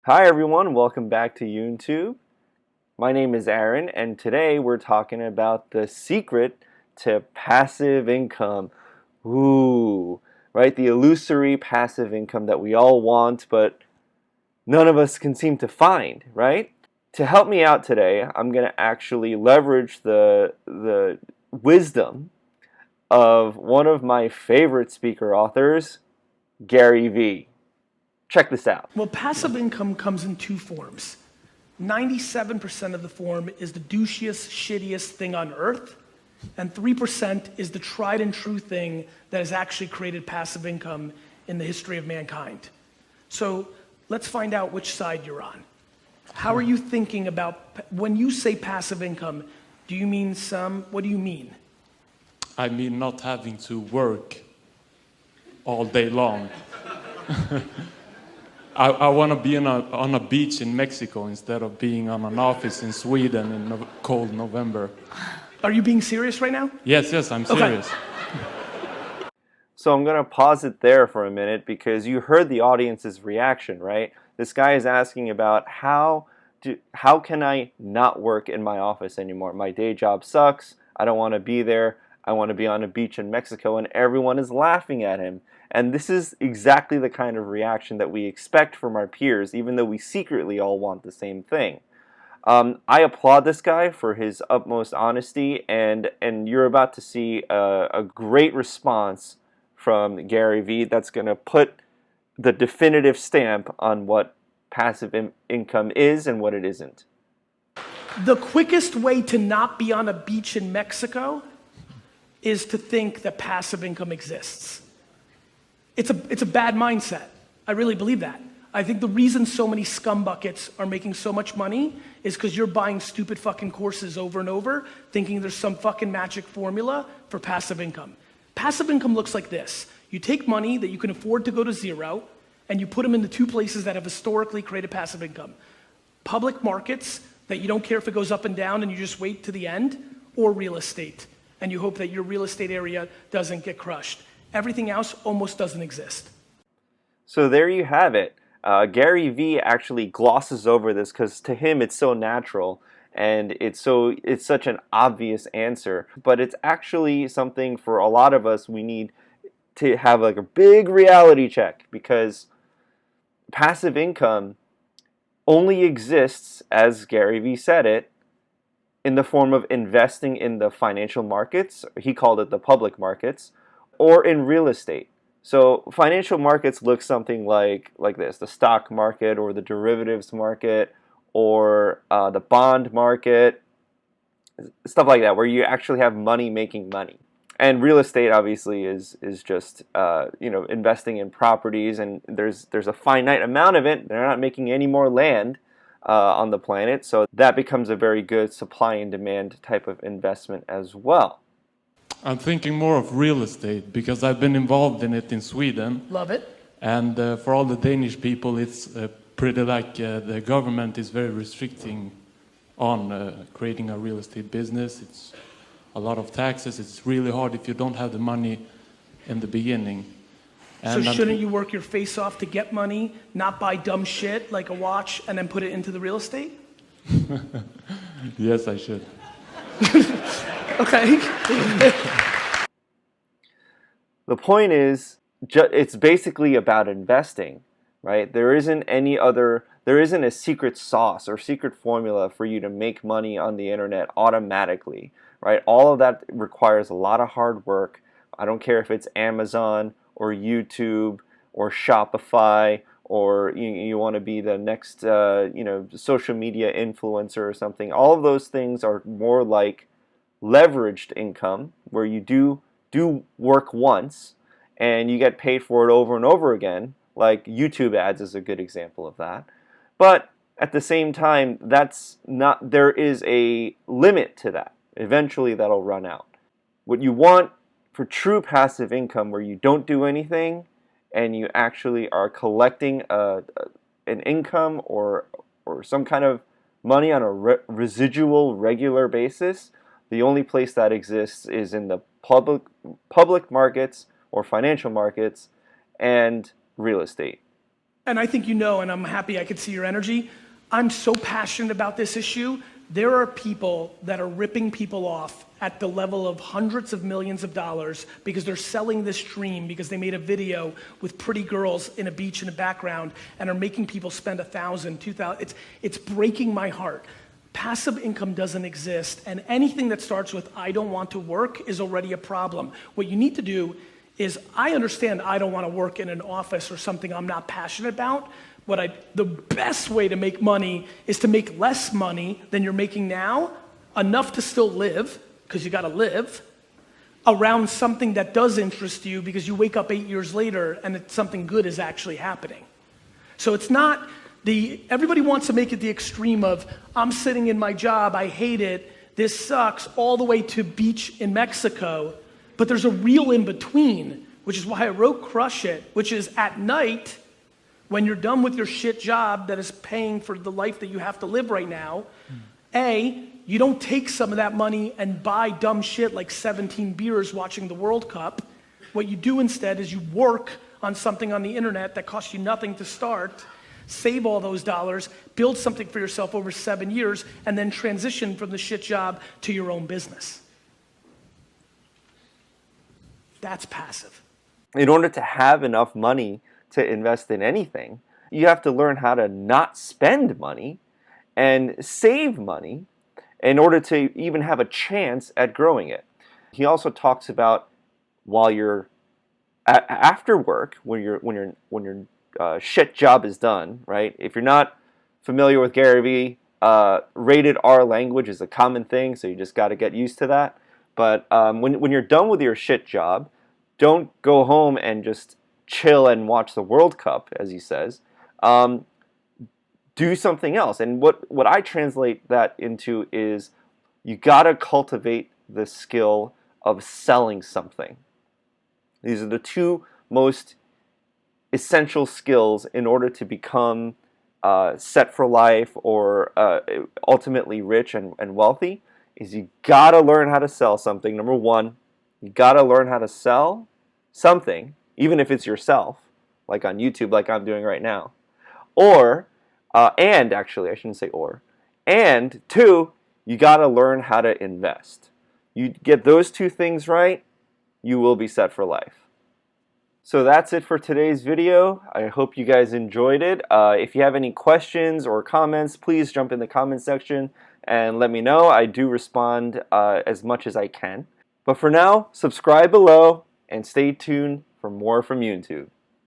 Hi everyone, welcome back to YoonTube. My name is Aaron, and today we're talking about the secret to passive income. Ooh, right? The illusory passive income that we all want, but none of us can seem to find, right? To help me out today, I'm going to actually leverage the wisdom of one of my favorite speaker authors, Gary Vee. Check this out. Well, passive income comes in two forms. 97% of the form is the douchiest, shittiest thing on earth, and 3% is the tried and true thing that has actually created passive income in the history of mankind. So let's find out which side you're on. How are you thinking about, when you say passive income, do you mean what do you mean? I mean not having to work all day long. I want to be on a beach in Mexico instead of being on an office in Sweden in cold November. Are you being serious right now? Yes, I'm serious. Okay. So I'm going to pause it there for a minute because you heard the audience's reaction, right? This guy is asking about how can I not work in my office anymore? My day job sucks. I don't want to be there. I want to be on a beach in Mexico, and everyone is laughing at him. And this is exactly the kind of reaction that we expect from our peers, even though we secretly all want the same thing. I applaud this guy for his utmost honesty, and you're about to see a great response from Gary Vee that's going to put the definitive stamp on what passive income is and what it isn't. The quickest way to not be on a beach in Mexico is to think that passive income exists. It's a bad mindset. I really believe that. I think the reason so many scumbuckets are making so much money is because you're buying stupid fucking courses over and over, thinking there's some fucking magic formula for passive income. Passive income looks like this. You take money that you can afford to go to zero, and you put them into two places that have historically created passive income. Public markets, that you don't care if it goes up and down and you just wait to the end, or real estate, and you hope that your real estate area doesn't get crushed. Everything else almost doesn't exist. So there you have it. Gary Vee actually glosses over this because to him it's so natural and it's such an obvious answer. But it's actually something for a lot of us we need to have like a big reality check, because passive income only exists, as Gary Vee said it, in the form of investing in the financial markets. He called it the public markets, or in real estate. So financial markets look something like this: the stock market or the derivatives market or the bond market, stuff like that, where you actually have money making money. And real estate obviously is just investing in properties, and there's a finite amount of it. They're not making any more land on the planet, so that becomes a very good supply and demand type of investment as well. I'm thinking more of real estate because I've been involved in it in Sweden. Love it. And for all the Danish people, it's pretty like the government is very restricting on creating a real estate business. It's a lot of taxes. It's really hard if you don't have the money in the beginning. And so shouldn't you work your face off to get money, not buy dumb shit like a watch and then put it into the real estate? Yes, I should. Okay. The point is, it's basically about investing, right? There isn't a secret sauce or secret formula for you to make money on the internet automatically, right? All of that requires a lot of hard work. I don't care if it's Amazon or YouTube or Shopify, or you want to be the next social media influencer or something. All of those things are more like leveraged income, where you do work once and you get paid for it over and over again. Like YouTube ads is a good example of that. But at the same time, there is a limit to that. Eventually that'll run out. What you want for true passive income, where you don't do anything and you actually are collecting an income or some kind of money on a residual regular basis, the only place that exists is in the public markets or financial markets and real estate. and I think you know, and I'm happy I could see your energy, I'm so passionate about this issue. There are people that are ripping people off at the level of hundreds of millions of dollars because they're selling this dream because they made a video with pretty girls in a beach in the background and are making people spend $1,000, $2,000. It's breaking my heart. Passive income doesn't exist, and anything that starts with I don't want to work is already a problem. What you need to do is, I understand I don't want to work in an office or something I'm not passionate about. The best way to make money is to make less money than you're making now, enough to still live, because you got to live, around something that does interest you because you wake up 8 years later and something good is actually happening. So it's not everybody wants to make it the extreme of, I'm sitting in my job, I hate it, this sucks, all the way to beach in Mexico, but there's a real in between, which is why I wrote Crush It, which is at night, when you're done with your shit job that is paying for the life that you have to live right now, you don't take some of that money and buy dumb shit like 17 beers watching the World Cup. What you do instead is you work on something on the internet that costs you nothing to start, save all those dollars, build something for yourself over 7 years, and then transition from the shit job to your own business. That's passive. In order to have enough money to invest in anything, you have to learn how to not spend money and save money in order to even have a chance at growing it. He also talks about while you're after work, when your shit job is done, right? If you're not familiar with Gary Vee, rated R language is a common thing, so you just got to get used to that. But when you're done with your shit job, don't go home and just chill and watch the World Cup, as he says. Do something else. And what I translate that into is you gotta cultivate the skill of selling something. These are the two most essential skills in order to become set for life or ultimately rich and wealthy, is you gotta learn how to sell something. Number one, you gotta learn how to sell something, even if it's yourself, like on YouTube, like I'm doing right now. Or, and actually, I shouldn't say or. And two, you gotta learn how to invest. You get those two things right, you will be set for life. So that's it for today's video. I hope you guys enjoyed it. If you have any questions or comments, please jump in the comment section and let me know. I do respond as much as I can. But for now, subscribe below and stay tuned for more from YoonTube.